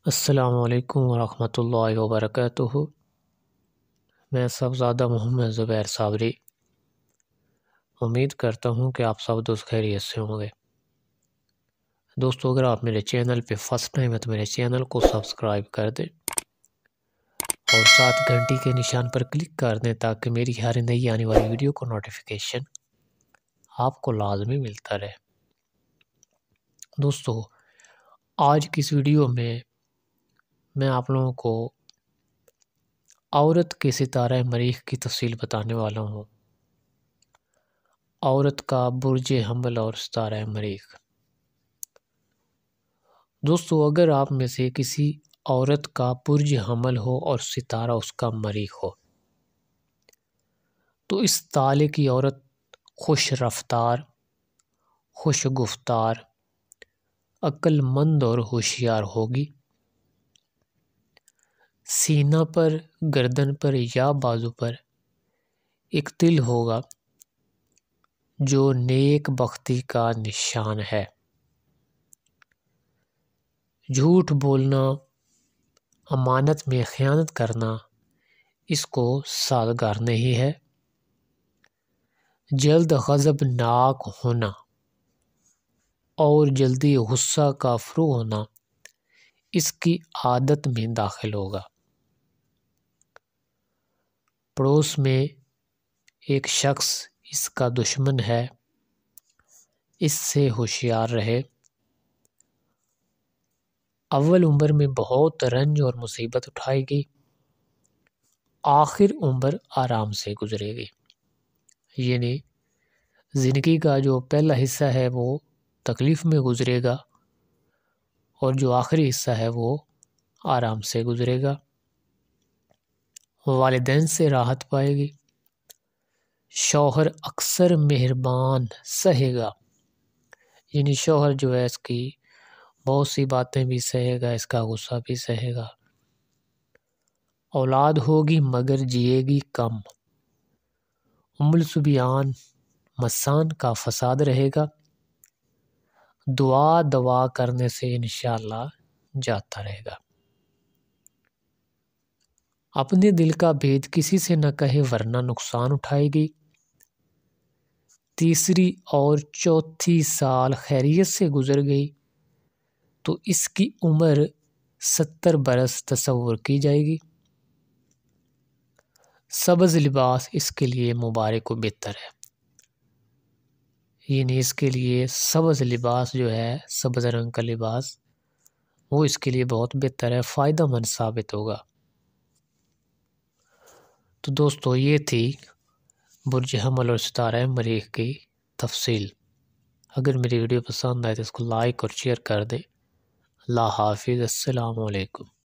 السلام علیکم ورحمۃ اللہ وبرکاتہ۔ میں صاحبزادہ محمد زبیر صابری امید کرتا ہوں کہ آپ سب دوست خیریت سے ہوں گے۔ دوستو، اگر آپ میرے چینل پہ فرسٹ ٹائم ہے تو میرے چینل کو سبسکرائب کر دیں اور ساتھ گھنٹی کے نشان پر کلک کر دیں تاکہ میری ہر نئی آنے والی ویڈیو کو نوٹیفیکیشن آپ کو لازمی ملتا رہے۔ دوستو، آج کی اس ویڈیو میں آپ لوگوں کو عورت کے ستارہ مریخ کی تفصیل بتانے والا ہوں۔ عورت کا برج حمل اور ستارہ مریخ۔ دوستو، اگر آپ میں سے کسی عورت کا برج حمل ہو اور ستارہ اس کا مریخ ہو تو اس تالے کی عورت خوش رفتار، خوش گفتار، عقل مند اور ہوشیار ہوگی۔ سینہ پر، گردن پر یا بازو پر ایک تل ہوگا جو نیک بختی کا نشان ہے۔ جھوٹ بولنا، امانت میں خیانت کرنا اس کو سازگار نہیں ہے۔ جلد غضب ناک ہونا اور جلدی غصہ کا فروغ ہونا اس کی عادت میں داخل ہوگا۔ پڑوس میں ایک شخص اس کا دشمن ہے، اس سے ہوشیار رہے۔ اول عمر میں بہت رنج اور مصیبت اٹھائے گی، آخر عمر آرام سے گزرے گی۔ یعنی زندگی کا جو پہلا حصہ ہے وہ تکلیف میں گزرے گا اور جو آخری حصہ ہے وہ آرام سے گزرے گا۔ والدین سے راحت پائے گی۔ شوہر اکثر مہربان سہے گا، یعنی شوہر جو ہے اس کی بہت سی باتیں بھی سہے گا، اس کا غصہ بھی سہے گا۔ اولاد ہوگی مگر جیے گی کم۔ الصبیان مسان کا فساد رہے گا۔ دعا کرنے سے انشاءاللہ جاتا رہے گا۔ اپنے دل کا بھید کسی سے نہ کہے ورنہ نقصان اٹھائے گی۔ تیسری اور چوتھی سال خیریت سے گزر گئی تو اس کی عمر 70 برس تصور کی جائے گی۔ سبز لباس اس کے لیے مبارک و بہتر ہے، یعنی اس کے لیے سبز لباس جو ہے، سبز رنگ کا لباس، وہ اس کے لیے بہت بہتر ہے، فائدہ مند ثابت ہوگا۔ تو دوستو، یہ تھی برج حمل اور ستارہ مریخ کی تفصیل۔ اگر میری ویڈیو پسند آئے تو اس کو لائک اور شیئر کر دیں۔ اللہ حافظ۔ السلام علیکم۔